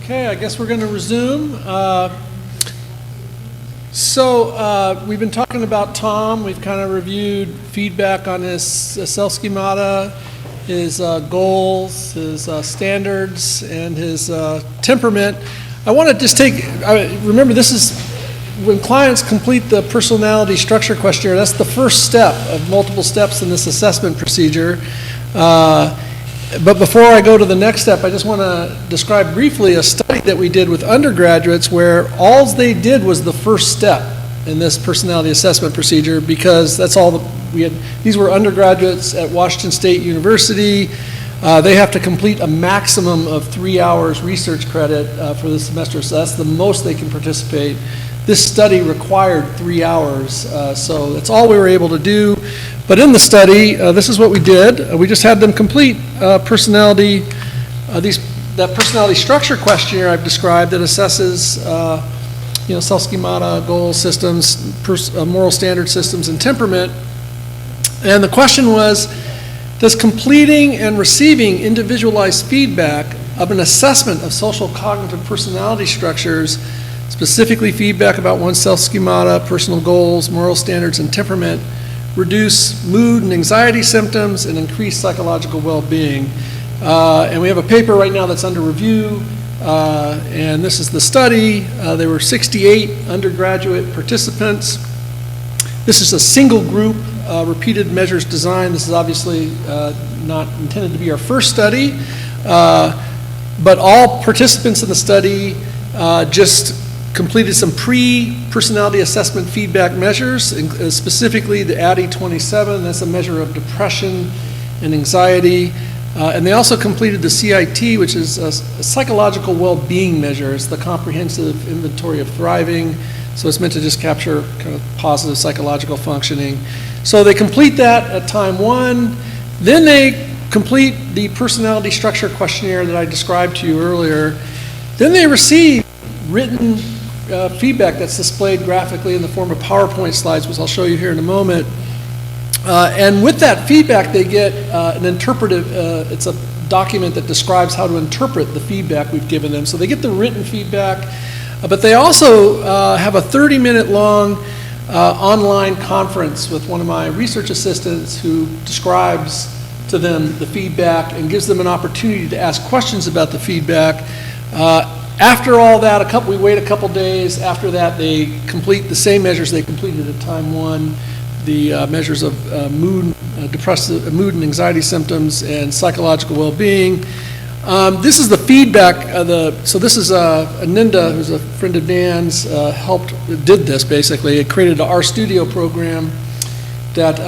Okay, I guess we're going to resume. We've been talking about Tom. We've kind of reviewed feedback on his self-schemata, his goals, his standards, and his temperament. I want to just remember this is when clients complete the personality structure questionnaire, that's the first step of multiple steps in this assessment procedure. But before I go to the next step, I just want to describe briefly a study that we did with undergraduates where all they did was the first step in this personality assessment procedure, because that's all we had. These were undergraduates at Washington State University. They have to complete a maximum of 3 hours research credit for the semester, so that's the most they can participate. This study required 3 hours, so that's all we were able to do. But in the study, this is what we did. We just had them complete that personality structure questionnaire I've described that assesses, self-schemata, goals, systems, moral standard systems, and temperament. And the question was, does completing and receiving individualized feedback of an assessment of social cognitive personality structures, specifically feedback about one's self-schemata, personal goals, moral standards, and temperament, reduce mood and anxiety symptoms and increase psychological well-being? And we have a paper right now that's under review, and this is the study. There were 68 undergraduate participants. This is a single group repeated measures design. This is obviously not intended to be our first study, but all participants in the study just completed some pre-personality assessment feedback measures, specifically the ADDIE-27. That's a measure of depression and anxiety. And they also completed the CIT, which is a psychological well-being measure. It's the comprehensive inventory of thriving. So it's meant to just capture kind of positive psychological functioning. So they complete that at time 1. Then they complete the personality structure questionnaire that I described to you earlier. Then they receive written feedback that's displayed graphically in the form of PowerPoint slides, which I'll show you here in a moment. And with that feedback, they get an interpretive, it's a document that describes how to interpret the feedback we've given them. So they get the written feedback, but they also have a 30-minute long online conference with one of my research assistants who describes to them the feedback and gives them an opportunity to ask questions about the feedback. After all that, we wait a couple days. After that, they complete the same measures they completed at time 1, the measures of mood and anxiety symptoms and psychological well-being. This is the feedback. So this is Aninda, who's a friend of Dan's, did this basically. It created an RStudio program that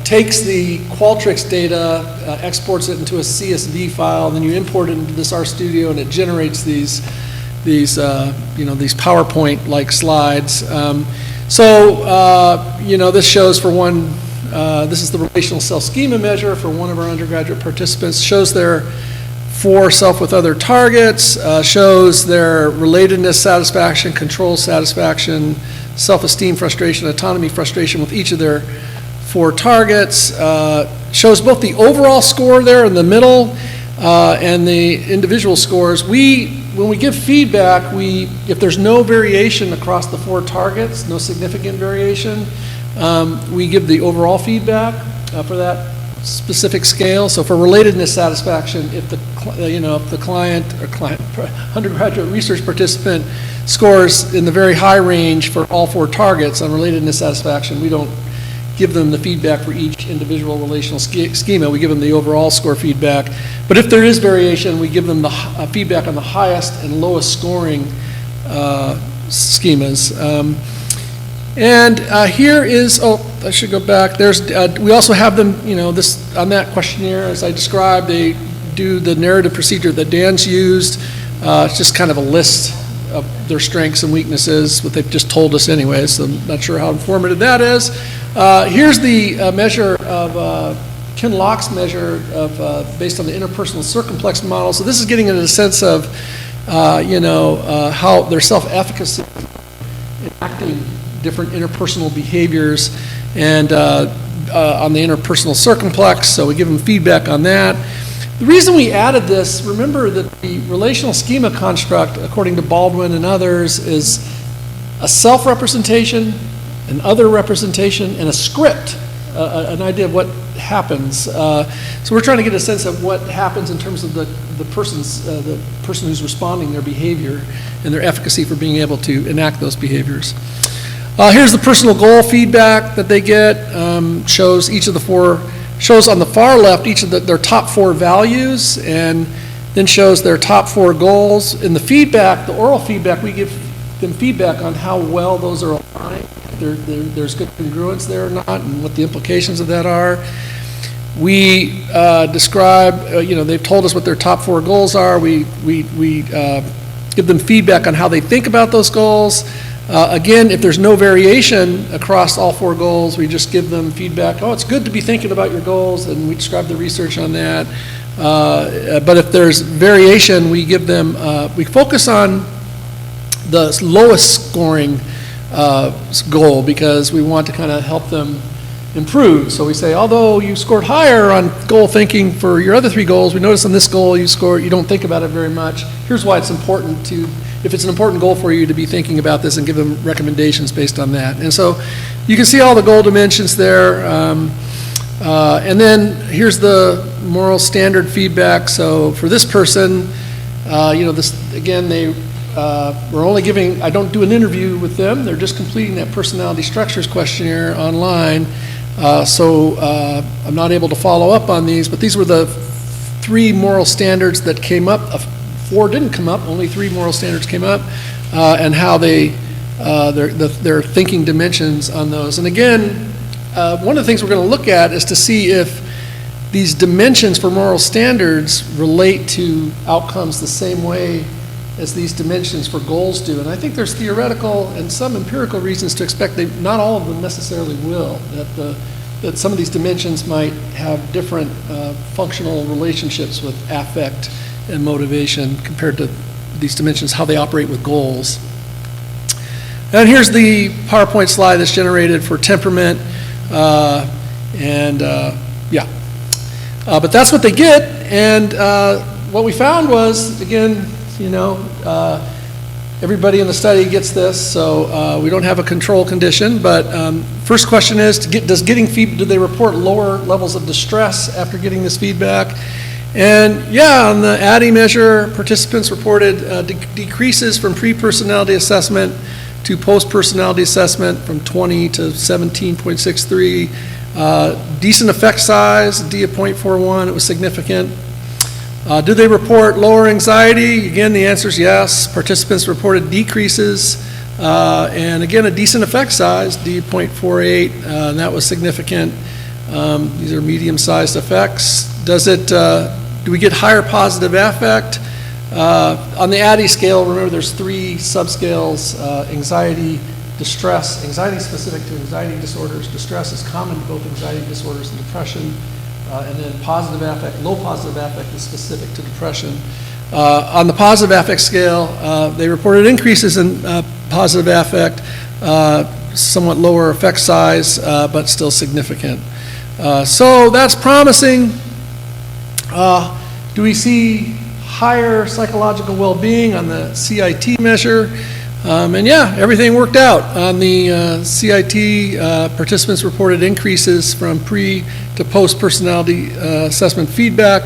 takes the Qualtrics data, exports it into a CSV file, then you import it into this RStudio, and it generates these PowerPoint-like slides. This shows for one, this is the relational self-schema measure for one of our undergraduate participants, shows their 4 self with other targets, shows their relatedness satisfaction, control satisfaction, self-esteem frustration, autonomy frustration with each of their 4 targets, shows both the overall score there in the middle and the individual scores. When we give feedback, if there's no variation across the 4 targets, no significant variation, we give the overall feedback for that specific scale. So for relatedness satisfaction, if the client undergraduate research participant scores in the very high range for all 4 targets on relatedness satisfaction, we don't give them the feedback for each individual relational schema. We give them the overall score feedback. But if there is variation, we give them the feedback on the highest and lowest scoring schemas. Here is, I should go back. We also have them, this on that questionnaire, as I described, they do the narrative procedure that Dan's used. It's just kind of a list of their strengths and weaknesses, what they've just told us anyway, so I'm not sure how informative that is. Here's the measure of, Ken Locke's measure of, based on the interpersonal circumplex model. So this is getting into the sense of, how their self-efficacy in acting different interpersonal behaviors and on the interpersonal circumplex, so we give them feedback on that. The reason we added this, remember that the relational schema construct, according to Baldwin and others, is a self-representation, an other representation, and a script, an idea of what happens. So we're trying to get a sense of what happens in terms of the person who's responding, their behavior, and their efficacy for being able to enact those behaviors. Here's the personal goal feedback that they get. Shows on the far left each of their top 4 values, and then shows their top 4 goals. In the feedback, the oral feedback, we give them feedback on how well those are aligned, if there's good congruence there or not, and what the implications of that are. We describe, they've told us what their top 4 goals are. We give them feedback on how they think about those goals. Again, if there's no variation across all 4 goals, we just give them feedback. Oh, it's good to be thinking about your goals, and we describe the research on that. But if there's variation, we give them, we focus on the lowest scoring goal because we want to kind of help them improve. So we say, although you scored higher on goal thinking for your other 3 goals, we notice on this goal you don't think about it very much. Here's why it's important if it's an important goal for you, to be thinking about this and give them recommendations based on that. And so you can see all the goal dimensions there. And then here's the moral standard feedback. So for this person, this again, we're only giving, I don't do an interview with them. They're just completing that personality structures questionnaire online. So I'm not able to follow up on these, but these were the 3 moral standards that came up. 4 didn't come up, only 3 moral standards came up, and how their thinking dimensions on those. And again, one of the things we're going to look at is to see if these dimensions for moral standards relate to outcomes the same way as these dimensions for goals do. And I think there's theoretical and some empirical reasons to expect that not all of them necessarily will, that some of these dimensions might have different functional relationships with affect and motivation compared to these dimensions, how they operate with goals. And here's the PowerPoint slide that's generated for temperament, but that's what they get. And what we found was, again, everybody in the study gets this, so we don't have a control condition. But first question is, do they report lower levels of distress after getting this feedback? And on the ADDIE measure, participants reported decreases from pre-personality assessment to post-personality assessment from 20 to 17.63. Decent effect size, D of 0.41, it was significant. Did they report lower anxiety? Again, the answer is yes. Participants reported decreases, and again, a decent effect size, D of 0.48, and that was significant. These are medium-sized effects. Do we get higher positive affect? On the ADDIE scale, remember there's 3 subscales, anxiety, distress. Anxiety is specific to anxiety disorders. Distress is common to both anxiety disorders and depression. And then positive affect, low positive affect is specific to depression. On the positive affect scale, they reported increases in positive affect, somewhat lower effect size, but still significant. So that's promising. Do we see higher psychological well-being on the CIT measure? And everything worked out. On the CIT, participants reported increases from pre to post-personality assessment feedback.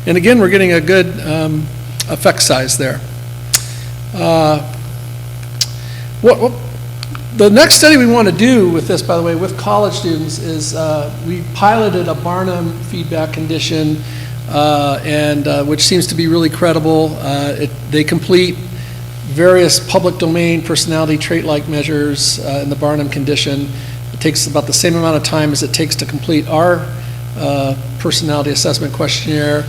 And again, we're getting a good effect size there. The next study we want to do with this, by the way, with college students is we piloted a Barnum feedback condition, which seems to be really credible. They complete various public domain personality trait-like measures in the Barnum condition. It takes about the same amount of time as it takes to complete our personality assessment questionnaire.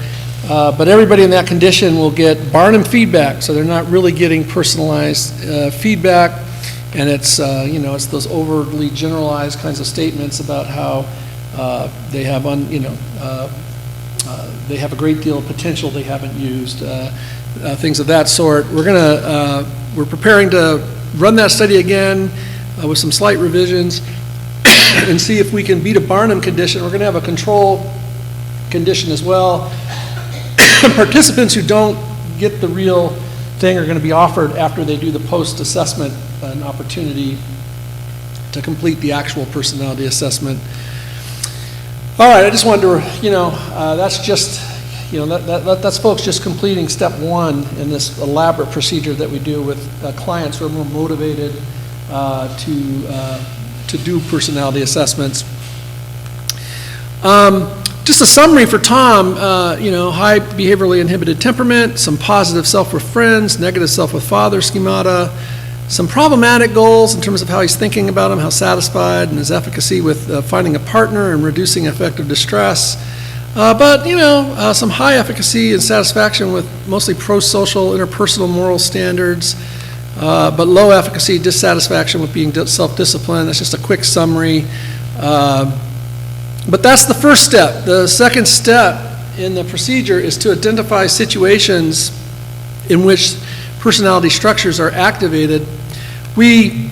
But everybody in that condition will get Barnum feedback, so they're not really getting personalized feedback. And it's it's those overly generalized kinds of statements about how they have they have a great deal of potential they haven't used, things of that sort. We're preparing to run that study again with some slight revisions and see if we can beat a Barnum condition. We're going to have a control condition as well. participants who don't get the real thing are going to be offered after they do the post-assessment an opportunity to complete the actual personality assessment. All right, I just wanted to, that's just, that's folks just completing step one in this elaborate procedure that we do with clients who are more motivated to do personality assessments. Just a summary for Tom, high behaviorally inhibited temperament, some positive self with friends, negative self with father schemata, some problematic goals in terms of how he's thinking about them, how satisfied, and his efficacy with finding a partner and reducing affective distress. But some high efficacy and satisfaction with mostly pro-social, interpersonal moral standards, but low efficacy, dissatisfaction with being self-disciplined. That's just a quick summary. But that's the first step. The second step in the procedure is to identify situations in which personality structures are activated. We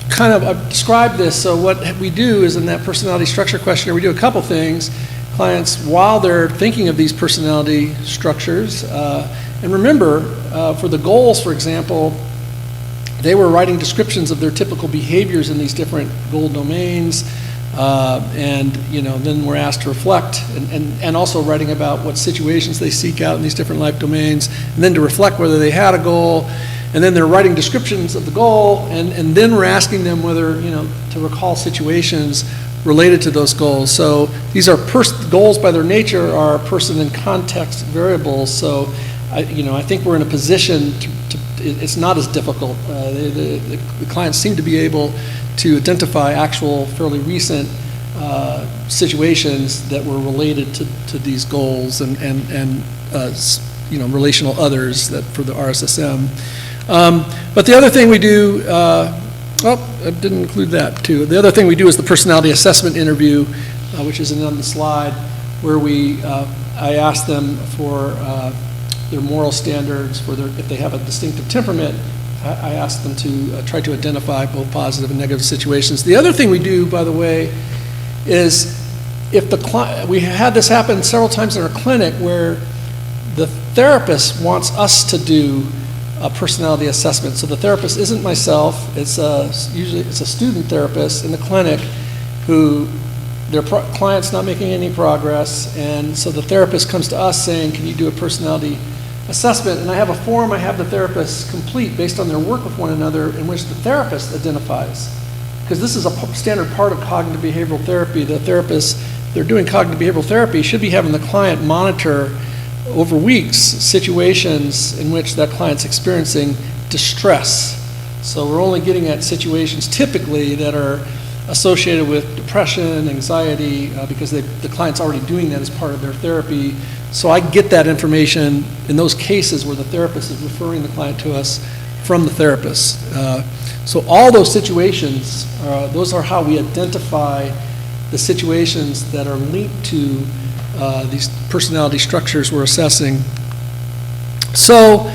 kind of describe this. So what we do is in that personality structure questionnaire, we do a couple things. Clients, while they're thinking of these personality structures, and remember, for the goals, for example, they were writing descriptions of their typical behaviors in these different goal domains. And then we're asked to reflect and also writing about what situations they seek out in these different life domains, and then to reflect whether they had a goal, and then they're writing descriptions of the goal, and then we're asking them whether, to recall situations related to those goals. So these are goals by their nature are person and context variables. So I think we're in a position it's not as difficult. The clients seem to be able to identify actual, fairly recent situations that were related to these goals and relational others that for the RSSM. But the other thing we do, I didn't include that too. The other thing we do is the personality assessment interview, which is on the slide, where I ask them for their moral standards, if they have a distinctive temperament. I ask them to try to identify both positive and negative situations. The other thing we do, by the way, is if we had this happen several times in our clinic where the therapist wants us to do a personality assessment. So the therapist isn't myself, usually it's a student therapist in the clinic who their client's not making any progress, and so the therapist comes to us saying, can you do a personality assessment? And I have a form I have the therapist complete based on their work with one another in which the therapist identifies. Because this is a standard part of cognitive behavioral therapy. The therapist, they're doing cognitive behavioral therapy, should be having the client monitor over weeks situations in which that client's experiencing distress. So we're only getting at situations typically that are associated with depression, anxiety, because the client's already doing that as part of their therapy. So I get that information in those cases where the therapist is referring the client to us from the therapist. So all those situations, those are how we identify the situations that are linked to these personality structures we're assessing. So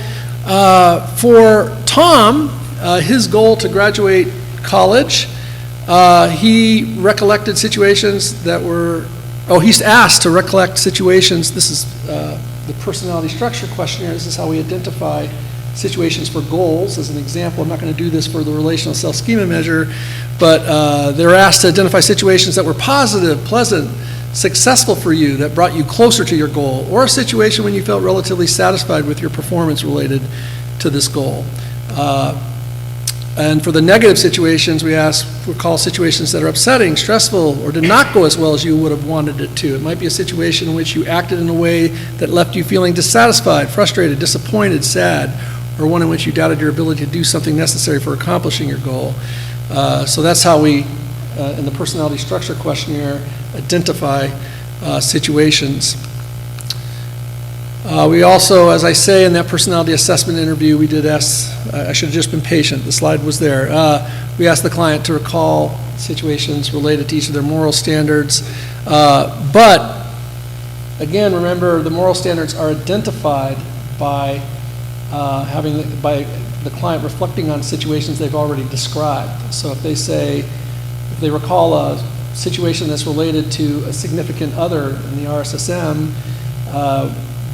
for Tom, his goal to graduate college, he recollected situations that were, he's asked to recollect situations. This is the personality structure questionnaire. This is how we identify situations for goals. As an example, I'm not going to do this for the relational self-schema measure, but they're asked to identify situations that were positive, pleasant, successful for you, that brought you closer to your goal, or a situation when you felt relatively satisfied with your performance related to this goal. And for the negative situations, we recall situations that are upsetting, stressful, or did not go as well as you would have wanted it to. It might be a situation in which you acted in a way that left you feeling dissatisfied, frustrated, disappointed, sad, or one in which you doubted your ability to do something necessary for accomplishing your goal. So that's how we, in the personality structure questionnaire, identify situations. We also, as I say in that personality assessment interview, we did ask, I should have just been patient, the slide was there. We asked the client to recall situations related to each of their moral standards. But, again, remember, the moral standards are identified by by the client reflecting on situations they've already described. So if they recall a situation that's related to a significant other in the RSSM,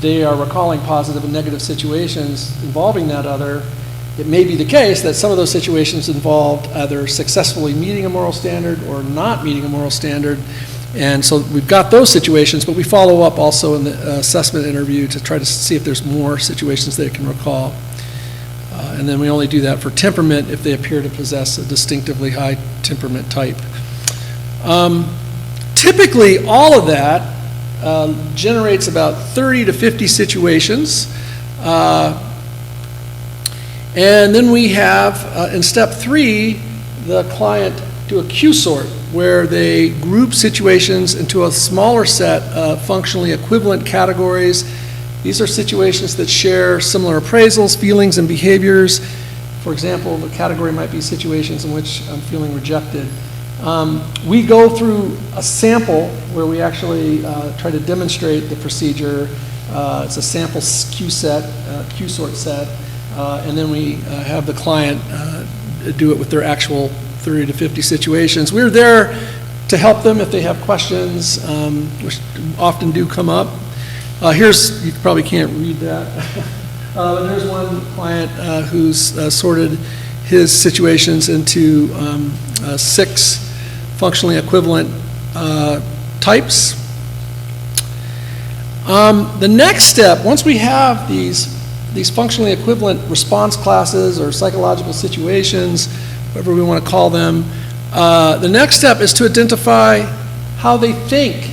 they are recalling positive and negative situations involving that other, it may be the case that some of those situations involved either successfully meeting a moral standard or not meeting a moral standard. And so we've got those situations, but we follow up also in the assessment interview to try to see if there's more situations they can recall. And then we only do that for temperament if they appear to possess a distinctively high temperament type. Typically, all of that generates about 30 to 50 situations. And then we have, in step 3, the client do a Q-sort, where they group situations into a smaller set of functionally equivalent categories. These are situations that share similar appraisals, feelings, and behaviors. For example, the category might be situations in which I'm feeling rejected. We go through a sample where we actually try to demonstrate the procedure. It's a sample Q-sort set, and then we have the client do it with their actual 30 to 50 situations. We're there to help them if they have questions, which often do come up. Here's, you probably can't read that. There's one client who's sorted his situations into 6 functionally equivalent types. The next step, once we have these functionally equivalent response classes or psychological situations, whatever we want to call them, the next step is to identify how they think,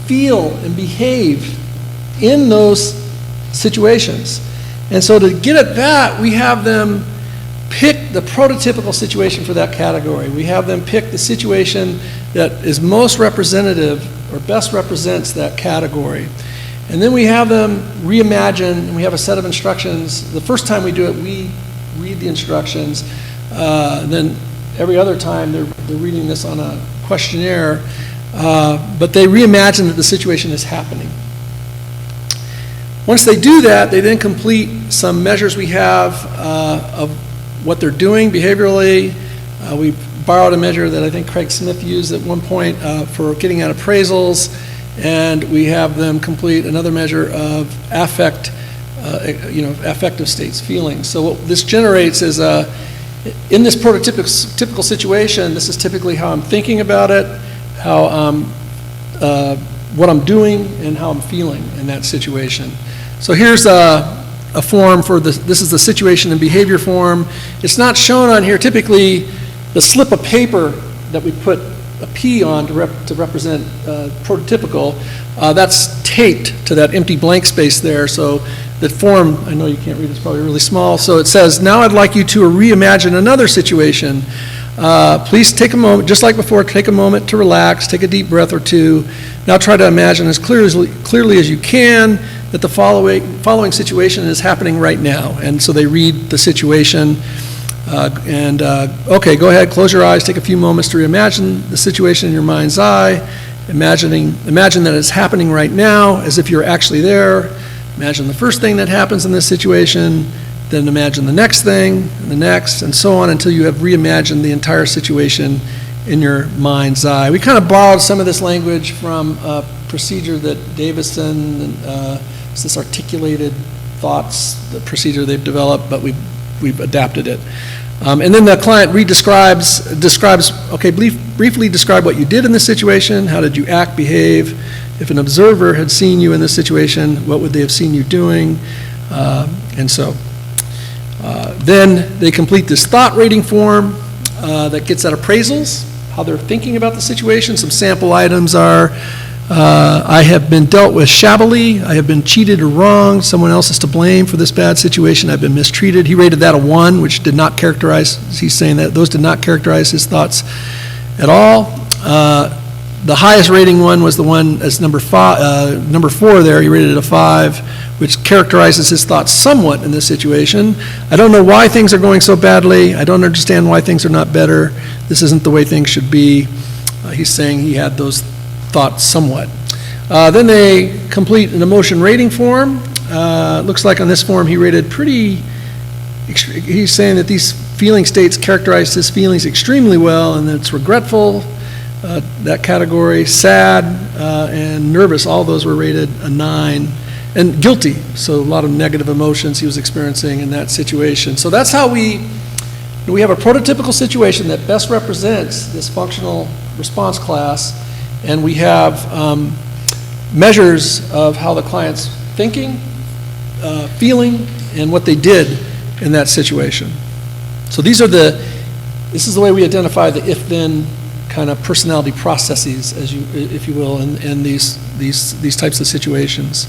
feel, and behave in those situations. And so to get at that, we have them pick the prototypical situation for that category. We have them pick the situation that is most representative or best represents that category. And then we have them reimagine, and we have a set of instructions. The first time we do it, we read the instructions. Then every other time they're reading this on a questionnaire, but they reimagine that the situation is happening. Once they do that, they then complete some measures we have of what they're doing behaviorally. We borrowed a measure that I think Craig Smith used at one point for getting at appraisals, and we have them complete another measure of affective states, feelings. So what this generates is in this prototypical situation, this is typically how I'm thinking about it, how what I'm doing, and how I'm feeling in that situation. So here's a form for this is the situation and behavior form. It's not shown on here. Typically, the slip of paper that we put a P on to represent prototypical, that's taped to that empty blank space there. So the form, I know you can't read, it's probably really small. So it says, now I'd like you to reimagine another situation. Please take a moment, just like before, take a moment to relax, take a deep breath or two. Now try to imagine as clearly as you can that the following situation is happening right now. And so they read the situation. Okay, go ahead, close your eyes, take a few moments to reimagine the situation in your mind's eye. Imagine that it's happening right now as if you're actually there. Imagine the first thing that happens in this situation, then imagine the next thing, and the next, and so on until you have reimagined the entire situation in your mind's eye. We kind of borrowed some of this language from a procedure that Davison, it's this articulated thoughts, the procedure they've developed, but we've adapted it. And then the client describes, okay, briefly describe what you did in this situation, how did you act, behave. If an observer had seen you in this situation, what would they have seen you doing? And so then they complete this thought rating form that gets at appraisals, how they're thinking about the situation. Some sample items are, I have been dealt with shabbily, I have been cheated or wronged, someone else is to blame for this bad situation, I've been mistreated. He rated that a 1, which did not characterize, he's saying that those did not characterize his thoughts at all. The highest rating one was the one as number 4 there, he rated it a 5, which characterizes his thoughts somewhat in this situation. I don't know why things are going so badly, I don't understand why things are not better, this isn't the way things should be. He's saying he had those thoughts somewhat. Then they complete an emotion rating form. Looks like on this form he rated he's saying that these feeling states characterized his feelings extremely well, and that it's regretful, that category, sad, and nervous, all those were rated a 9. and guilty. So a lot of negative emotions he was experiencing in that situation. So that's how we have a prototypical situation that best represents this functional response class, and we have measures of how the client's thinking, feeling, and what they did in that situation. So this is the way we identify the if-then kind of personality processes, if you will, in these types of situations.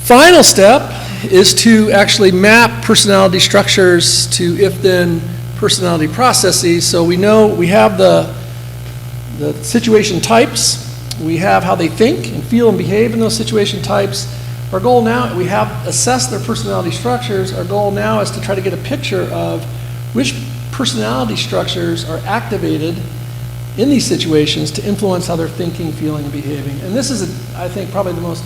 Final step is to actually map personality structures to if-then personality processes. So we know we have the situation types, we have how they think and feel and behave in those situation types. Our goal now, we have assessed their personality structures. Our goal now is to try to get a picture of which personality structures are activated in these situations to influence how they're thinking, feeling, and behaving. And this is, I think, probably the most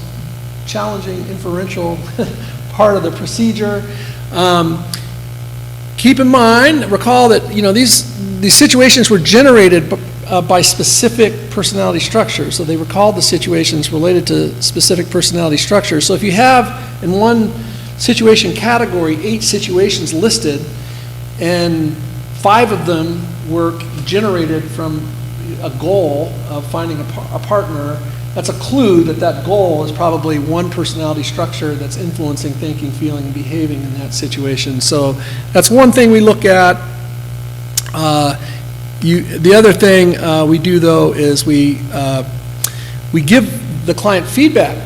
challenging inferential part of the procedure. Keep in mind, recall that these situations were generated by specific personality structures. So they recalled the situations related to specific personality structures. So if you have in one situation category 8 situations listed, and 5 of them were generated from a goal of finding a partner, that's a clue that goal is probably one personality structure that's influencing thinking, feeling, and behaving in that situation. So that's one thing we look at. The other thing we do, though, is we give the client feedback.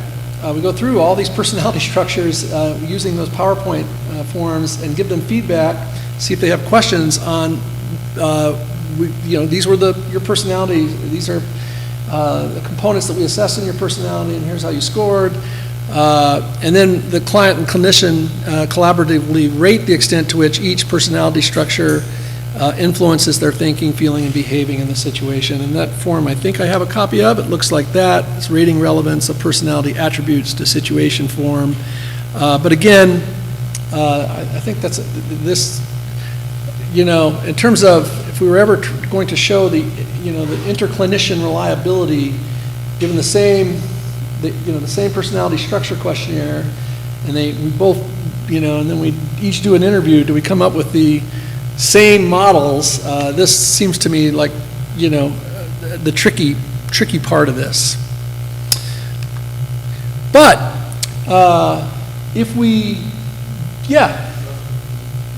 We go through all these personality structures using those PowerPoint forms and give them feedback, see if they have questions on, these were your personality, these are the components that we assessed in your personality, and here's how you scored. And then the client and clinician collaboratively rate the extent to which each personality structure influences their thinking, feeling, and behaving in the situation. And that form, I think I have a copy of. It looks like that. It's rating relevance of personality attributes to situation form. But again, I think that's this. In terms of if we were ever going to show the interclinician reliability, given the same personality structure questionnaire, and we both, and then we each do an interview, do we come up with the same models? This seems to me like, the tricky part of this. But if we, yeah.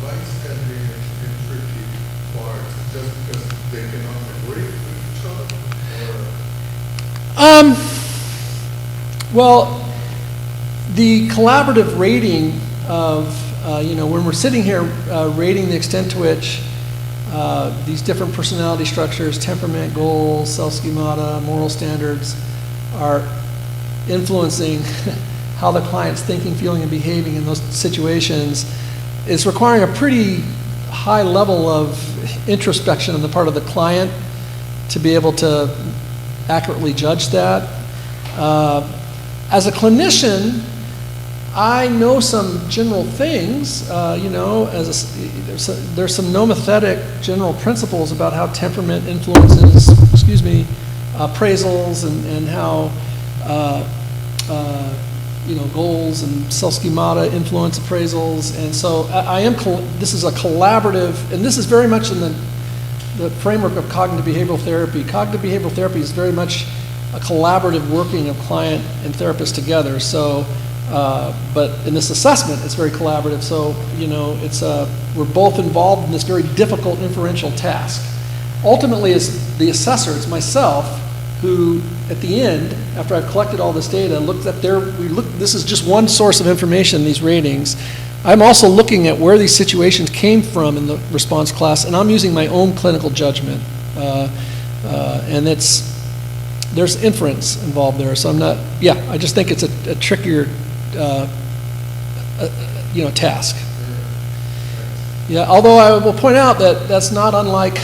Why is that being a tricky part? Just because they cannot agree with each other? Well, the collaborative rating of when we're sitting here rating the extent to which these different personality structures, temperament, goals, self-schemata, moral standards, are influencing how the client's thinking, feeling, and behaving in those situations, is requiring a pretty high level of introspection on the part of the client to be able to accurately judge that. As a clinician, I know some general things, there's some nomothetic general principles about how temperament influences, appraisals and how, goals and self-schemata influence appraisals. And so this is a collaborative, and this is very much in the framework of cognitive behavioral therapy. Cognitive behavioral therapy is very much a collaborative working of client and therapist together. So, but in this assessment, it's very collaborative. So, we're both involved in this very difficult inferential task. Ultimately, it's the assessor, it's myself, who at the end, after I've collected all this data, looked at this is just one source of information, these ratings. I'm also looking at where these situations came from in the response class, and I'm using my own clinical judgment. And there's inference involved there, so I just think it's a trickier task. Yeah, although I will point out that that's not unlike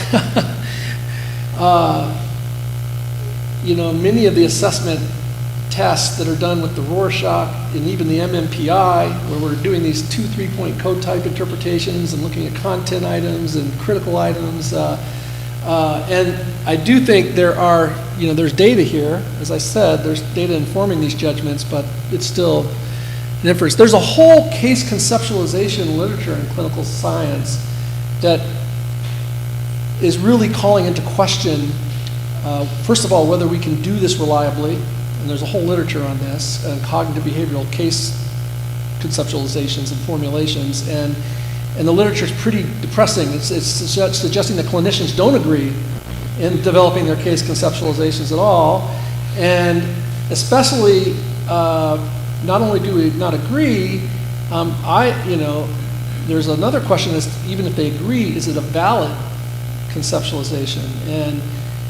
many of the assessment tests that are done with the Rorschach and even the MMPI, where we're doing these 2-3 point code type interpretations and looking at content items and critical items. And I do think there's data here. As I said, there's data informing these judgments, but it's still an inference. There's a whole case conceptualization literature in clinical science that is really calling into question, first of all, whether we can do this reliably, and there's a whole literature on this, and cognitive behavioral case conceptualizations and formulations, and the literature is pretty depressing. It's suggesting that clinicians don't agree in developing their case conceptualizations at all, and especially, not only do we not agree, there's another question is, even if they agree, is it a valid conceptualization? And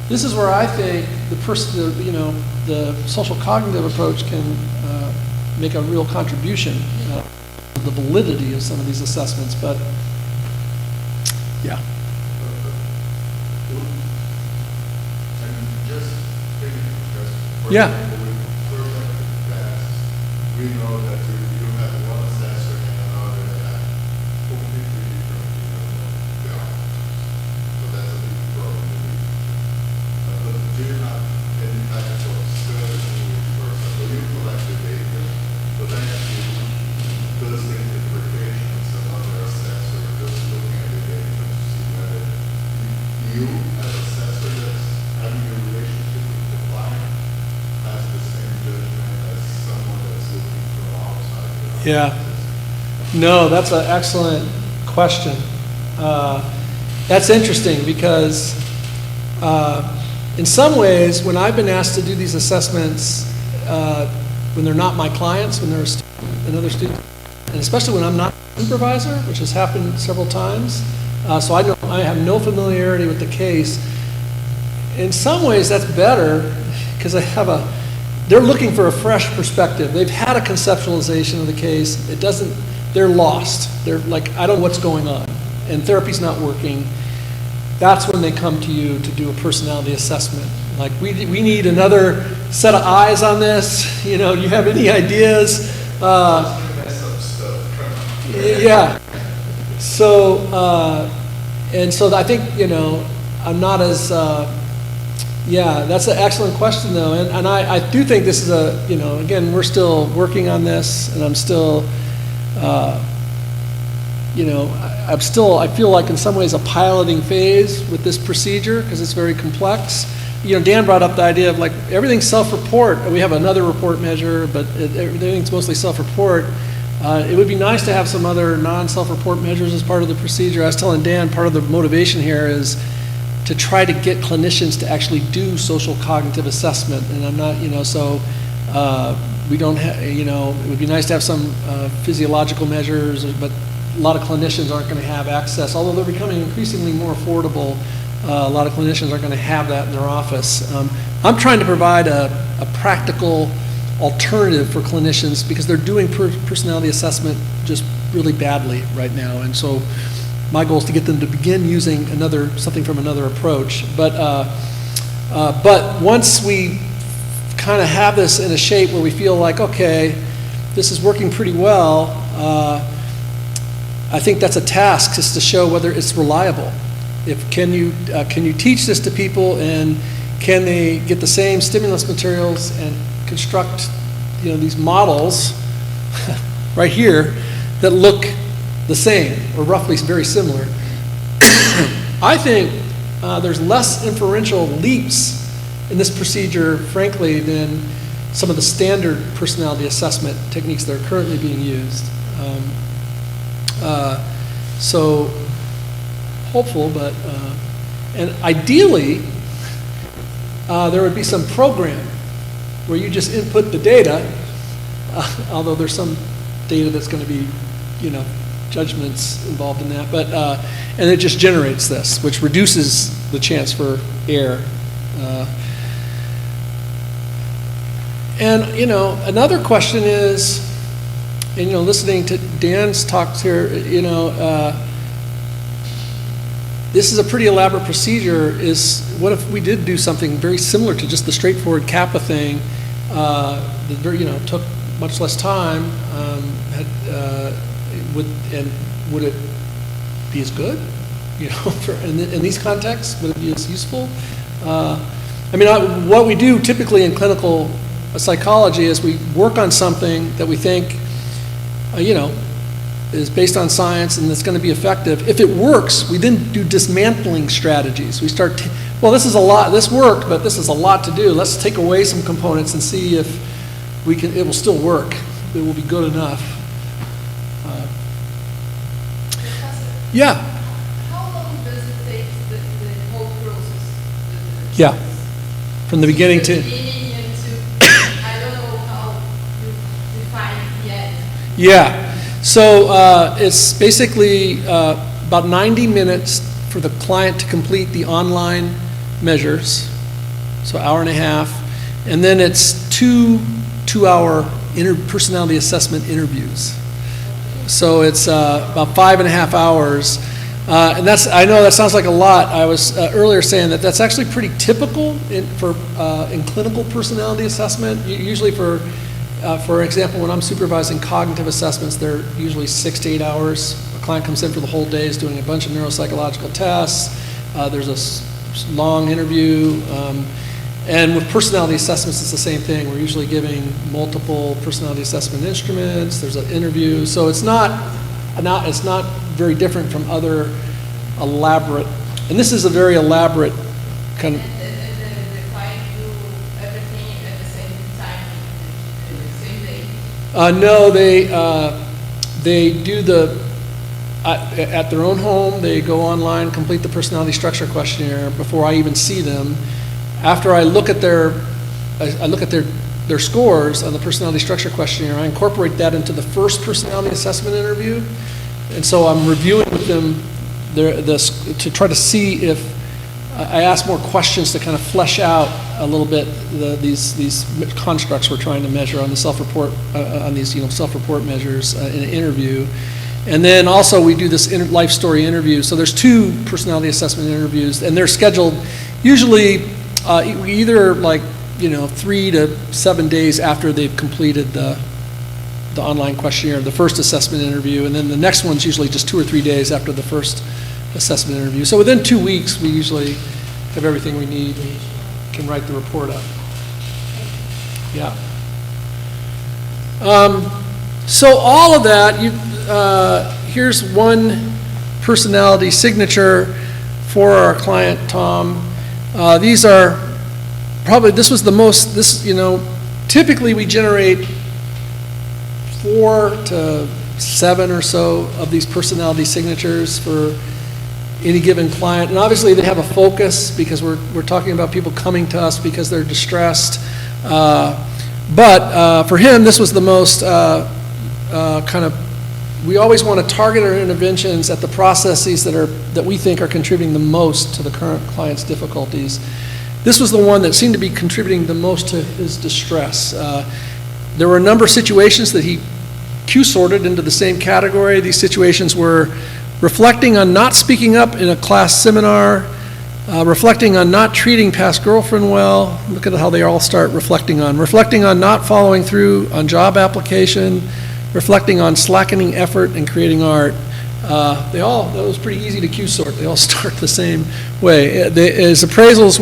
this is where I think the social cognitive approach can make a real contribution to the validity of some of these assessments. But yeah. Yeah. We know that you have one assessor and another that have completely different jobs. So that's a big problem. But do you have any type of study for example, you collect the data, but then you does the interpretations and other assessor just looking at the data to see whether you as assessor that's having a relationship with the client has the same judgment as someone that's looking from outside. Yeah. No, that's an excellent question. That's interesting because in some ways, when I've been asked to do these assessments, when they're not my clients, when they're another student, and especially when I'm not a supervisor, which has happened several times, so I have no familiarity with the case. In some ways, that's better because they're looking for a fresh perspective. They've had a conceptualization of the case. They're lost. They're like, I don't know what's going on, and therapy's not working. That's when they come to you to do a personality assessment. Like, we need another set of eyes on this. You have any ideas? Yeah. So, and so I think, I'm not as, that's an excellent question though. And I do think this is again, we're still working on this, and I'm still, I feel like in some ways a piloting phase with this procedure because it's very complex. Dan brought up the idea of like everything's self-report. We have another report measure, but everything's mostly self-report. It would be nice to have some other non-self-report measures as part of the procedure. I was telling Dan, part of the motivation here is to try to get clinicians to actually do social cognitive assessment. And I'm not, so we don't have, it would be nice to have some physiological measures, but a lot of clinicians aren't going to have access, although they're becoming increasingly more affordable. A lot of clinicians aren't going to have that in their office. I'm trying to provide a practical alternative for clinicians because they're doing personality assessment just really badly right now. And so my goal is to get them to begin using something from another approach. But once we kind of have this in a shape where we feel like, okay, this is working pretty well, I think that's a task, is to show whether it's reliable. Can you teach this to people, and can they get the same stimulus materials and construct these models right here that look the same or roughly very similar? I think there's less inferential leaps in this procedure, frankly, than some of the standard personality assessment techniques that are currently being used. So hopeful, but and ideally there would be some program where you just input the data, although there's some data that's going to be, judgments involved in that, but and it just generates this, which reduces the chance for error. And another question is, and listening to Dan's talks here, this is a pretty elaborate procedure. What if we did do something very similar to just the straightforward kappa thing, that took much less time, would it be as good? in these contexts, would it be as useful? What we do typically in clinical psychology is we work on something that we think, is based on science and that's going to be effective. If it works, we then do dismantling strategies. We start, this worked, but this is a lot to do. Let's take away some components and see if it will still work. It will be good enough. Yeah. How long does it take the whole process? Yeah. From the beginning to... Beginning into, I don't know how you define the end. Yeah. So it's basically about 90 minutes for the client to complete the online measures, so hour and a half, and then it's two-hour personality assessment interviews. So it's about 5.5 hours, and I know that sounds like a lot. I was earlier saying that's actually pretty typical in clinical personality assessment. Usually for example, when I'm supervising cognitive assessments, they're usually 6 to 8 hours. A client comes in for the whole day, is doing a bunch of neuropsychological tests. There's a long interview. And with personality assessments, it's the same thing. We're usually giving multiple personality assessment instruments. There's an interview. So it's not very different from other elaborate, and this is a very elaborate kind of. The client do everything at the same time, the same day? No, they do at their own home. They go online, complete the personality structure questionnaire before I even see them. After I look at their scores on the personality structure questionnaire, I incorporate that into the first personality assessment interview, and so I'm reviewing with them to try to see if I ask more questions to kind of flesh out a little bit these constructs we're trying to measure on the self-report on these self-report measures in an interview. And then also we do this life story interview. So there's 2 personality assessment interviews, and they're scheduled usually either 3 to 7 days after they've completed the online questionnaire, the first assessment interview, and then the next one's usually just 2 or 3 days after the first assessment interview. So within 2 weeks, we usually have everything we need and can write the report up. Yeah. So all of that, here's one personality signature for our client, Tom. These are probably, this was the most, typically we generate 4 to 7 or so of these personality signatures for any given client. And obviously they have a focus because we're talking about people coming to us because they're distressed. But for him, this was the most we always want to target our interventions at the processes that we think are contributing the most to the current client's difficulties. This was the one that seemed to be contributing the most to his distress. There were a number of situations that he Q-sorted into the same category. These situations were reflecting on not speaking up in a class seminar, reflecting on not treating past girlfriend well. Look at how they all start reflecting on not following through on job application, reflecting on slackening effort and creating art. That was pretty easy to Q-sort. They all start the same way. His appraisals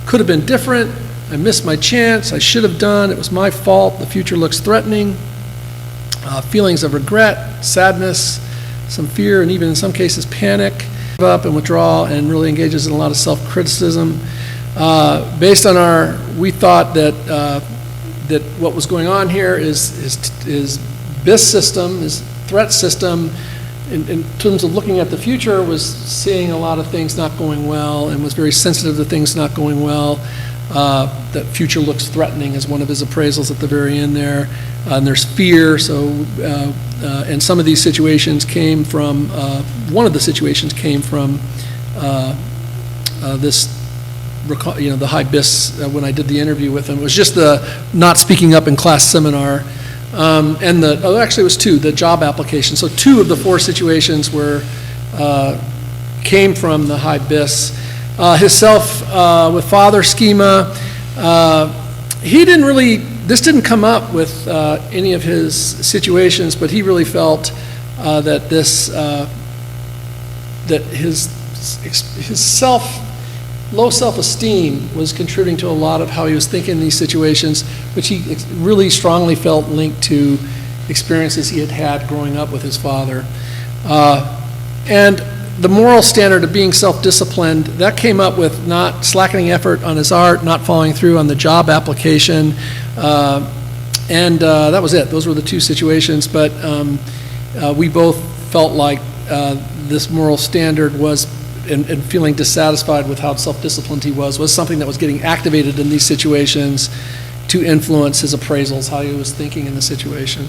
could have been different. I missed my chance. I should have done. It was my fault. The future looks threatening. Feelings of regret, sadness, some fear, and even in some cases panic, give up and withdraw, and really engages in a lot of self-criticism. Based on we thought that what was going on here is BIS system, his threat system, in terms of looking at the future, was seeing a lot of things not going well and was very sensitive to things not going well. That future looks threatening is one of his appraisals at the very end there. And there's fear, and some of these situations came from, one of the situations came from the high BIS when I did the interview with him. It was just the not speaking up in class seminar. Actually it was 2, the job application. So 2 of the 4 situations came from the high BIS. His with father schema, this didn't come up with any of his situations, but he really felt that this that his low self-esteem was contributing to a lot of how he was thinking in these situations, which he really strongly felt linked to experiences he had had growing up with his father. And the moral standard of being self-disciplined, that came up with not slackening effort on his art, not following through on the job application, and that was it. Those were the two situations, but we both felt like this moral standard was, and feeling dissatisfied with how self-disciplined he was something that was getting activated in these situations to influence his appraisals, how he was thinking in the situation.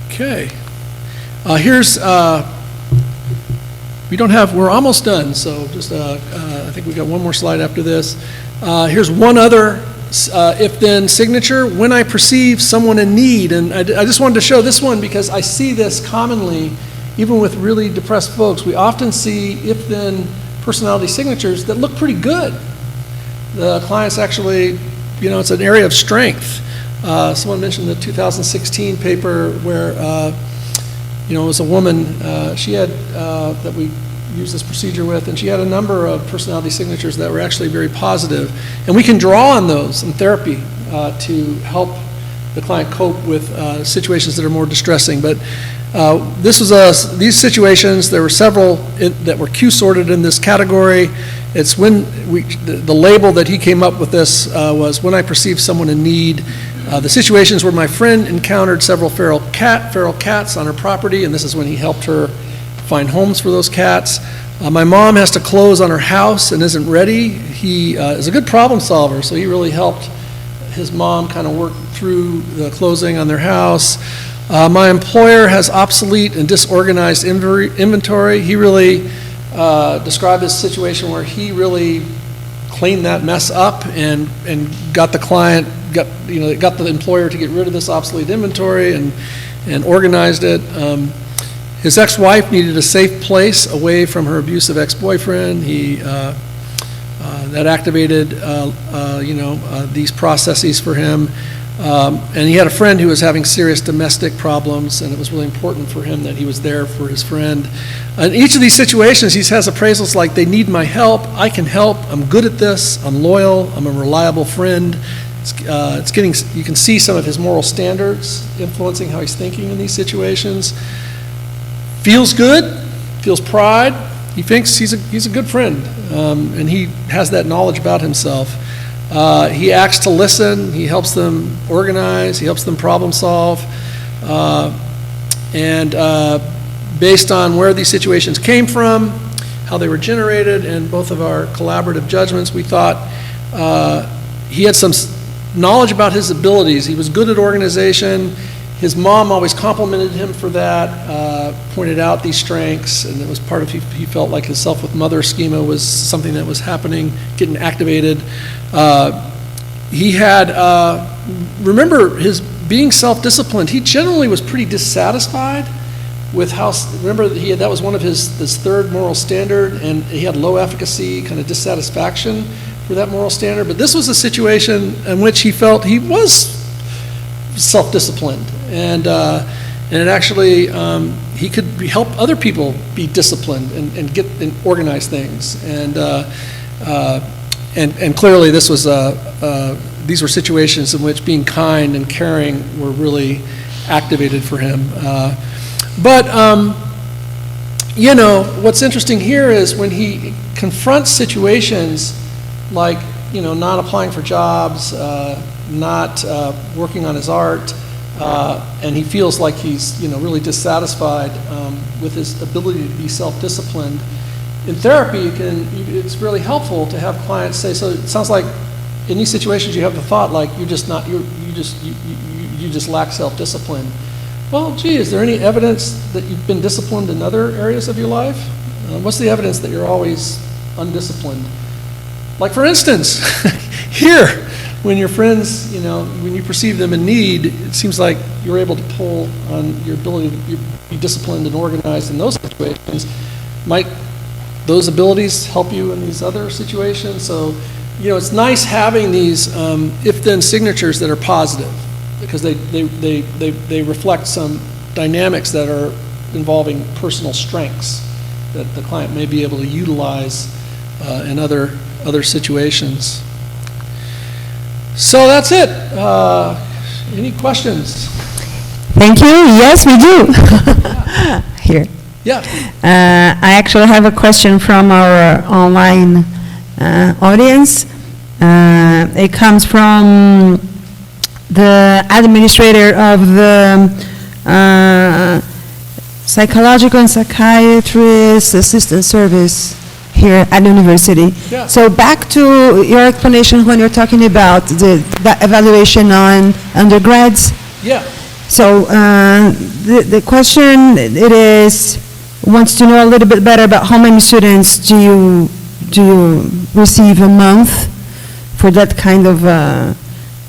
Okay. Here's, we're almost done, so just, I think we got one more slide after this. Here's one other if-then signature, when I perceive someone in need. And I just wanted to show this one because I see this commonly, even with really depressed folks. We often see if-then personality signatures that look pretty good. The clients actually, it's an area of strength. Someone mentioned the 2016 paper where, it was a woman, she had, that we used this procedure with, and she had a number of personality signatures that were actually very positive. And we can draw on those in therapy to help the client cope with situations that are more distressing. But this was these situations, there were several that were Q-sorted in this category. It's when the label that he came up with this was when I perceive someone in need. The situations where my friend encountered several feral cats on her property, and this is when he helped her find homes for those cats. My mom has to close on her house and isn't ready. He is a good problem solver, so he really helped his mom kind of work through the closing on their house. My employer has obsolete and disorganized inventory. He really described this situation where he really cleaned that mess up and got the employer to get rid of this obsolete inventory and organized it. His ex-wife needed a safe place away from her abusive ex-boyfriend. That activated these processes for him. And he had a friend who was having serious domestic problems, and it was really important for him that he was there for his friend. In each of these situations, he has appraisals like, they need my help, I can help, I'm good at this, I'm loyal, I'm a reliable friend. You can see some of his moral standards influencing how he's thinking in these situations. Feels good, feels pride, he thinks he's a good friend, and he has that knowledge about himself. He acts to listen, he helps them organize, he helps them problem solve, and based on where these situations came from, how they were generated, and both of our collaborative judgments, we thought he had some knowledge about his abilities. He was good at organization. His mom always complimented him for that, pointed out these strengths, and it was part of, he felt like his self with mother schema was something that was happening, getting activated. He had, remember his being self-disciplined, he generally was pretty dissatisfied with how, remember that was one of his third moral standard, and he had low efficacy, kind of dissatisfaction for that moral standard. But this was a situation in which he felt he was self-disciplined, and it actually he could help other people be disciplined and get and organize things, and clearly this was these were situations in which being kind and caring were really activated for him. But what's interesting here is when he confronts situations like not applying for jobs, not working on his art, and he feels like he's really dissatisfied with his ability to be self-disciplined. In therapy, it's really helpful to have clients say, so it sounds like in these situations you have the thought like you just lack self-discipline. Well, gee, is there any evidence that you've been disciplined in other areas of your life? What's the evidence that you're always undisciplined? Like, for instance, here, when your friends, when you perceive them in need, it seems like you're able to pull on your ability to be disciplined and organized in those situations. Might those abilities help you in these other situations? So, it's nice having these if-then signatures that are positive, because they reflect some dynamics that are involving personal strengths that the client may be able to utilize in other situations. So that's it. Any questions? Thank you. Yes, we do. Here. Yeah. I actually have a question from our online audience. It comes from the administrator of the Psychological and Psychiatrist Assistant Service here at the university. Yeah. So back to your explanation when you're talking about the evaluation on undergrads. Yeah. So the question it is wants to know a little bit better about how many students do you receive a month for that kind of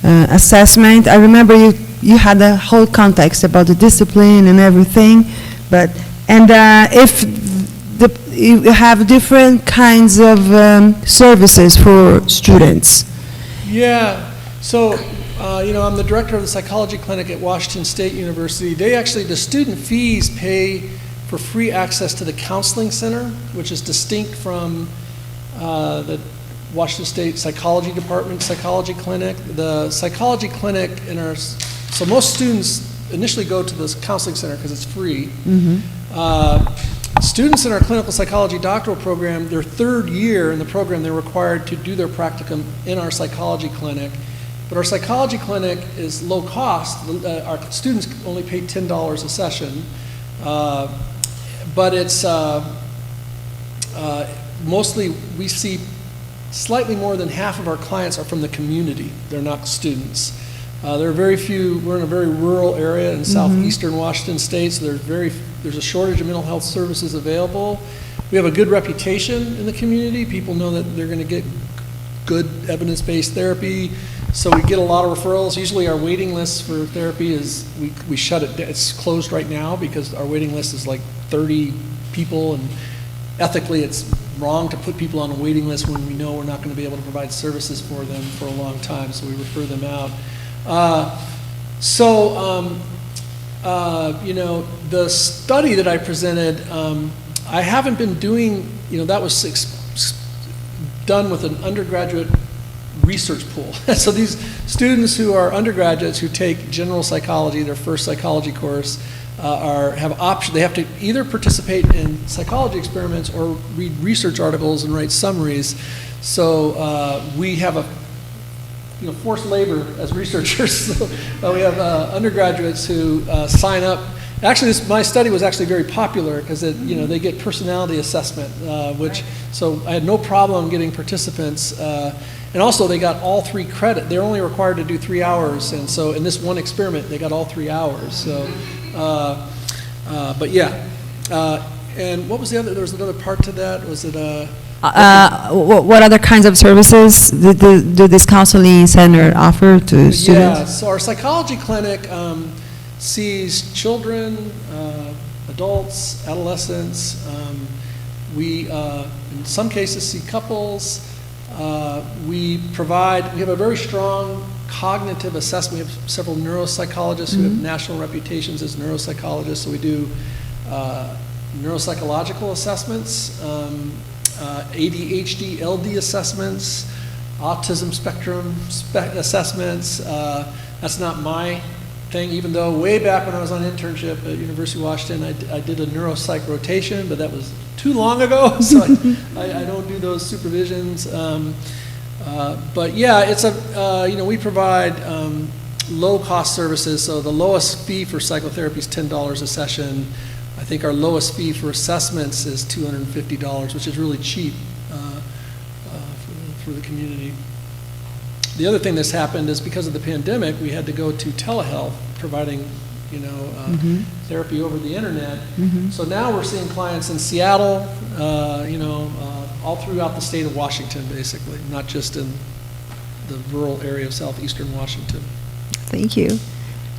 assessment. I remember you had a whole context about the discipline and everything, if you have different kinds of services for students. Yeah. So, I'm the director of the psychology clinic at Washington State University. The student fees pay for free access to the counseling center, which is distinct from the Washington State Psychology Department Psychology Clinic. The psychology clinic so most students initially go to this counseling center because it's free. Students in our clinical psychology doctoral program, their third year in the program, they're required to do their practicum in our psychology clinic. But our psychology clinic is low cost. Our students only pay $10 a session. But it's mostly, we see slightly more than half of our clients are from the community. They're not students. There are very few, we're in a very rural area in southeastern Washington State, so there's a shortage of mental health services available. We have a good reputation in the community. People know that they're going to get good evidence-based therapy, so we get a lot of referrals. Usually our waiting list for therapy is, we shut it down. It's closed right now because our waiting list is like 30 people, and ethically it's wrong to put people on a waiting list when we know we're not going to be able to provide services for them for a long time, so we refer them out. The study that I presented, I haven't been doing, that was done with an undergraduate research pool. So these students who are undergraduates who take general psychology, their first psychology course, have option. They have to either participate in psychology experiments or read research articles and write summaries. So we have forced labor as researchers. So we have undergraduates who sign up. Actually, my study was actually very popular because they get personality assessment, so I had no problem getting participants. And also, they got all 3 credit. They're only required to do 3 hours, and so in this one experiment, they got all 3 hours. So, but yeah. And what was the other? There was another part to that. Was it? What other kinds of services do this counseling center offer to students? Yeah, so our psychology clinic sees children, adults, adolescents. We, in some cases, see couples. We have a very strong cognitive assessment. We have several neuropsychologists who have national reputations as neuropsychologists, so we do neuropsychological assessments, ADHD, LD assessments, autism spectrum assessments. That's not my thing, even though way back when I was on internship at University of Washington, I did a neuropsych rotation, but that was too long ago, so I don't do those supervisions. But yeah, it's we provide low-cost services, so the lowest fee for psychotherapy is $10 a session. I think our lowest fee for assessments is $250, which is really cheap for the community. The other thing that's happened is because of the pandemic, we had to go to telehealth, providing therapy over the internet. So now we're seeing clients in Seattle, all throughout the state of Washington, basically, not just in the rural area of southeastern Washington. Thank you.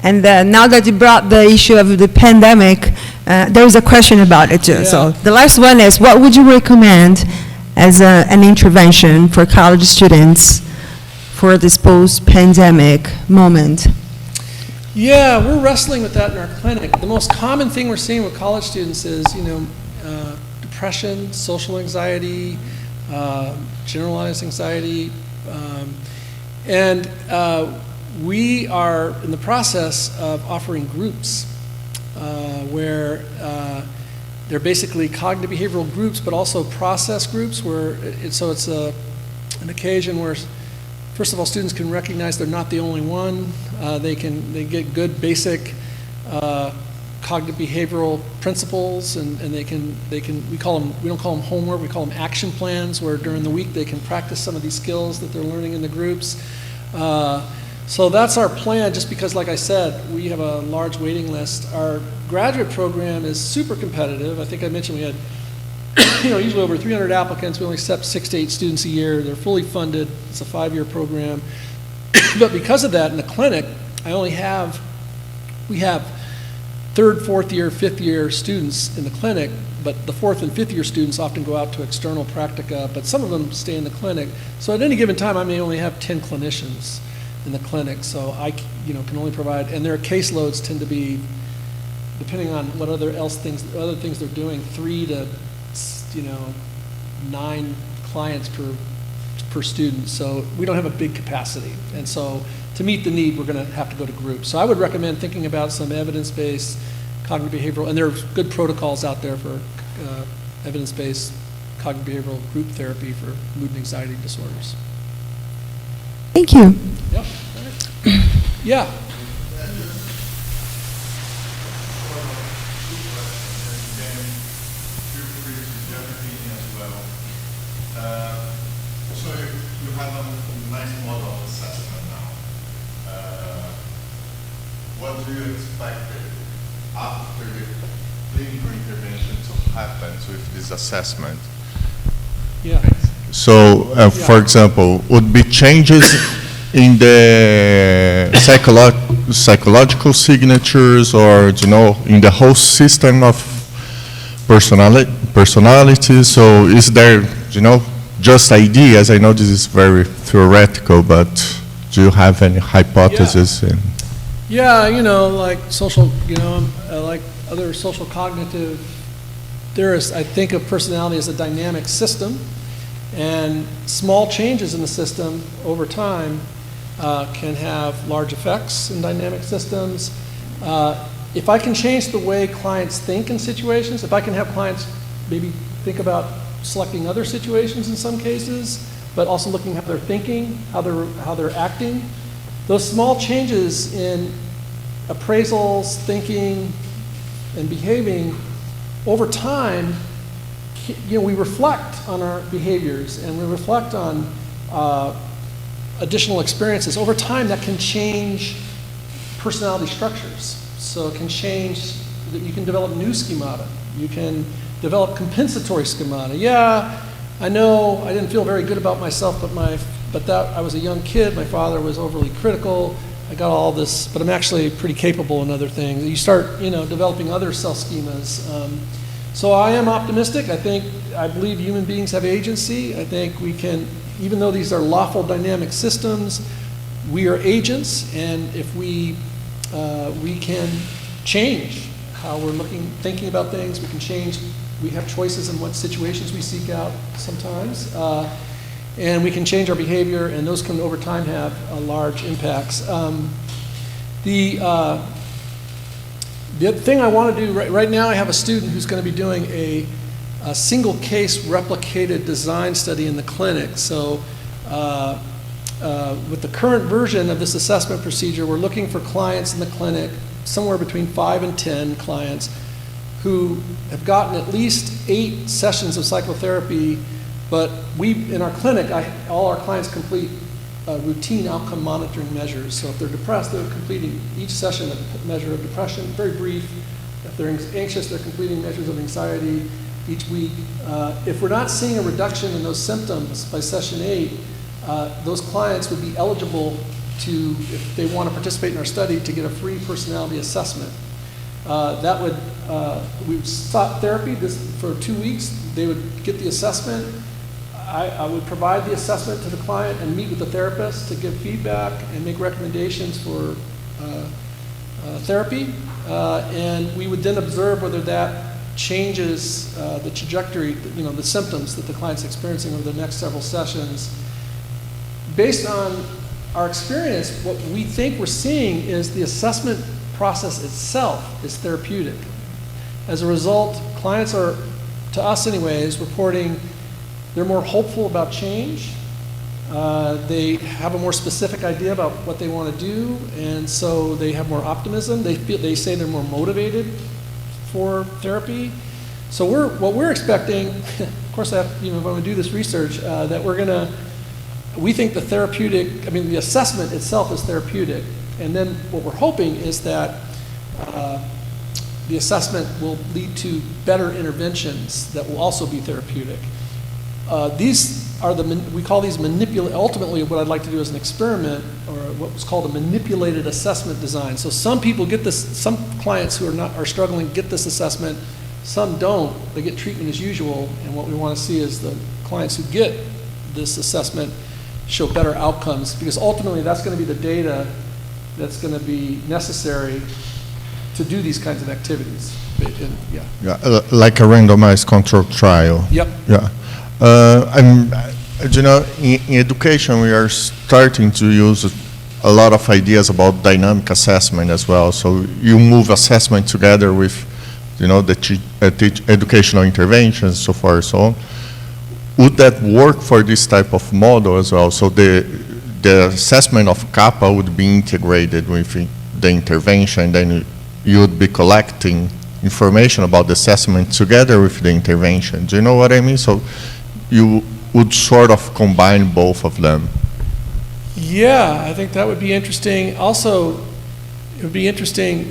And now that you brought the issue of the pandemic, there was a question about it too. Yeah. So the last one is, what would you recommend as an intervention for college students for this post-pandemic moment? Yeah, we're wrestling with that in our clinic. The most common thing we're seeing with college students is, depression, social anxiety, generalized anxiety, and we are in the process of offering groups where they're basically cognitive behavioral groups, but also process groups where it's an occasion where, first of all, students can recognize they're not the only one. They get good basic cognitive behavioral principles, and we don't call them homework, we call them action plans, where during the week they can practice some of these skills that they're learning in the groups. So that's our plan, just because, like I said, we have a large waiting list. Our graduate program is super competitive. I think I mentioned we had usually over 300 applicants. We only accept 6 to 8 students a year. They're fully funded. It's a 5-year program. But because of that, in the clinic, we have 3rd, 4th year, 5th year students in the clinic, but the 4th and 5th year students often go out to external practica, but some of them stay in the clinic. So at any given time, I may only have 10 clinicians in the clinic, so I can only provide, and their caseloads tend to be, depending on what other things they're doing, 3 to 9 clients per student. So we don't have a big capacity, and so to meet the need, we're going to have to go to groups. So I would recommend thinking about some evidence-based cognitive behavioral, and there are good protocols out there for evidence-based cognitive behavioral group therapy for mood and anxiety disorders. Thank you. Yep. Yeah. So you have a nice model of assessment now. What do you expect after the clinical intervention to happen with this assessment? Yeah. So, for example, would be changes in the psychological signatures, or in the whole system of personality. So, is there just ideas? I know this is very theoretical, but do you have any hypotheses? Yeah, like social, like other social cognitive theorists, I think of personality as a dynamic system, and small changes in the system over time can have large effects in dynamic systems. If I can change the way clients think in situations, if I can have clients maybe think about selecting other situations in some cases, but also looking at how they're thinking, how they're acting, those small changes in appraisals, thinking, and behaving over time, we reflect on our behaviors and we reflect on additional experiences. Over time, that can change personality structures. So it can change, you can develop new schemata. You can develop compensatory schemata. Yeah, I know I didn't feel very good about myself, but I was a young kid. My father was overly critical. I got all this, but I'm actually pretty capable in other things. You start, developing other self-schemas. So I am optimistic. I believe human beings have agency. I think we can, even though these are lawful dynamic systems, we are agents, and if we can change how we're thinking about things, we can change. We have choices in what situations we seek out sometimes, and we can change our behavior, and those can over time have large impacts. The other thing I want to do right now, I have a student who's going to be doing a single case replicated design study in the clinic. So with the current version of this assessment procedure, we're looking for clients in the clinic, somewhere between 5 and 10 clients, who have gotten at least 8 sessions of psychotherapy, but in our clinic, all our clients complete routine outcome monitoring measures. So if they're depressed, they're completing each session a measure of depression, very brief. If they're anxious, they're completing measures of anxiety each week. If we're not seeing a reduction in those symptoms by session 8, those clients would be eligible to, if they want to participate in our study, to get a free personality assessment. We sought therapy for 2 weeks. They would get the assessment. I would provide the assessment to the client and meet with the therapist to give feedback and make recommendations for therapy, and we would then observe whether that changes the trajectory, the symptoms that the client's experiencing over the next several sessions. Based on our experience, what we think we're seeing is the assessment process itself is therapeutic. As a result, clients are, to us anyways, reporting they're more hopeful about change. They have a more specific idea about what they want to do, and so they have more optimism. They say they're more motivated for therapy. So what we're expecting, of course, when we do this research, that we think the assessment itself is therapeutic, and then what we're hoping is that the assessment will lead to better interventions that will also be therapeutic. These are we call these ultimately what I'd like to do is an experiment, or what's called a manipulated assessment design. So some people get this, some clients who are struggling get this assessment, some don't. They get treatment as usual, and what we want to see is the clients who get this assessment show better outcomes, because ultimately that's going to be the data that's going to be necessary to do these kinds of activities. Like a randomized control trial. Yep. Yeah. In education, we are starting to use a lot of ideas about dynamic assessment as well. So you move assessment together with, the educational interventions, so far and so on. Would that work for this type of model as well? So the assessment of kappa would be integrated with the intervention, then you would be collecting information about the assessment together with the intervention. Do you know what I mean? So you would sort of combine both of them. Yeah, I think that would be interesting. Also, it would be interesting,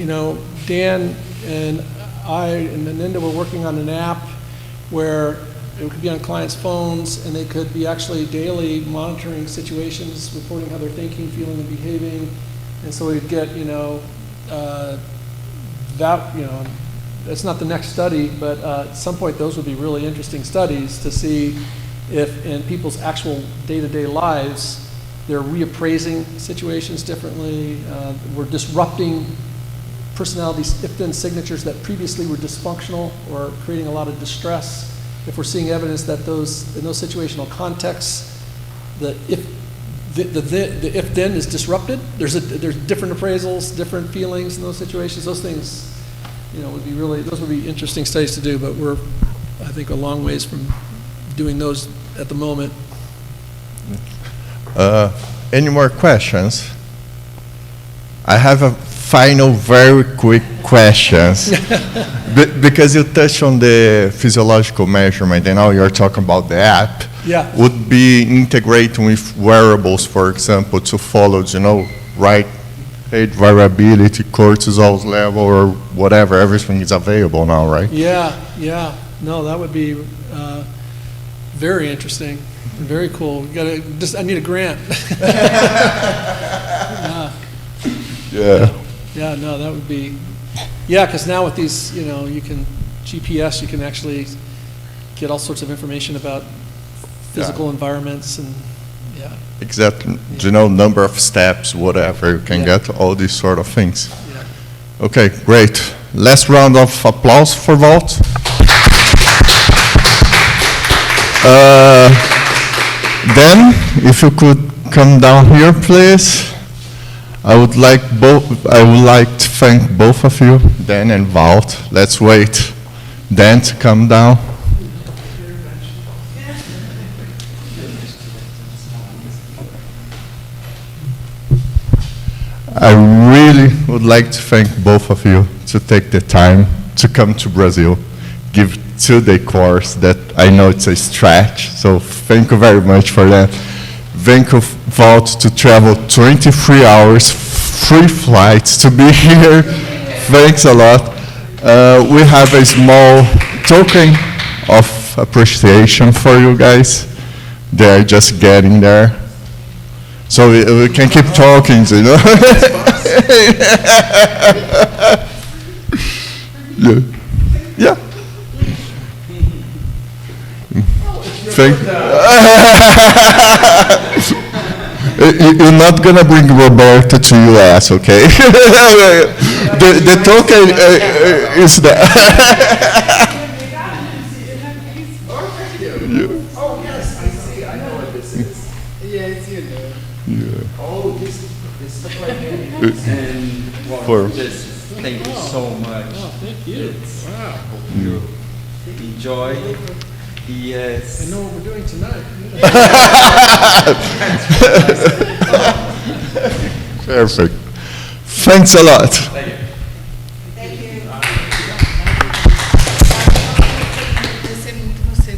Dan and I and Melinda were working on an app where it could be on clients' phones, and they could be actually daily monitoring situations, reporting how they're thinking, feeling, and behaving. And so we'd get, that's not the next study, but at some point those would be really interesting studies to see if in people's actual day-to-day lives they're reappraising situations differently, we're disrupting personality if-then signatures that previously were dysfunctional or creating a lot of distress. If we're seeing evidence that in those situational contexts, the if-then is disrupted, there's different appraisals, different feelings in those situations. Those things, those would be interesting studies to do, but we're, I think, a long ways from doing those at the moment. Any more questions? I have a final, very quick questions. Because you touched on the physiological measurement, and now you're talking about the app. Yeah. Would be integrating with wearables, for example, to follow, right height variability, cortisol level, or whatever. Everything is available now, right? Yeah. No, that would be very interesting. Very cool. I need a grant. Yeah, no, that would be, because now with these, you can, GPS, you can actually get all sorts of information about physical environments and, Exactly. Number of steps, whatever, you can get all these sort of things. Yeah. Okay, great. Last round of applause for Walt. Then, if you could come down here, please. I would like to thank both of you, Dan and Walt. Let's wait Dan to come down. I really would like to thank both of you to take the time to come to Brazil, give 2-day course that I know it's a stretch, so thank you very much for that. Thank you, Walt, to travel 23 hours, 3 flights to be here. Thanks a lot. We have a small token of appreciation for you guys. They're just getting there. So we can keep talking, Yeah. Thank you. You're not gonna bring Roberto to US, okay? The token is that. Oh, yes, I see, I know what this is. Yes, you know. Yeah. Oh, this stuff right here. And well, For- just thank you so much. Oh, thank you. It's- Wow. You enjoy. Yes. I know what we're doing tonight. Perfect. Thanks a lot. Thank you. Thank you.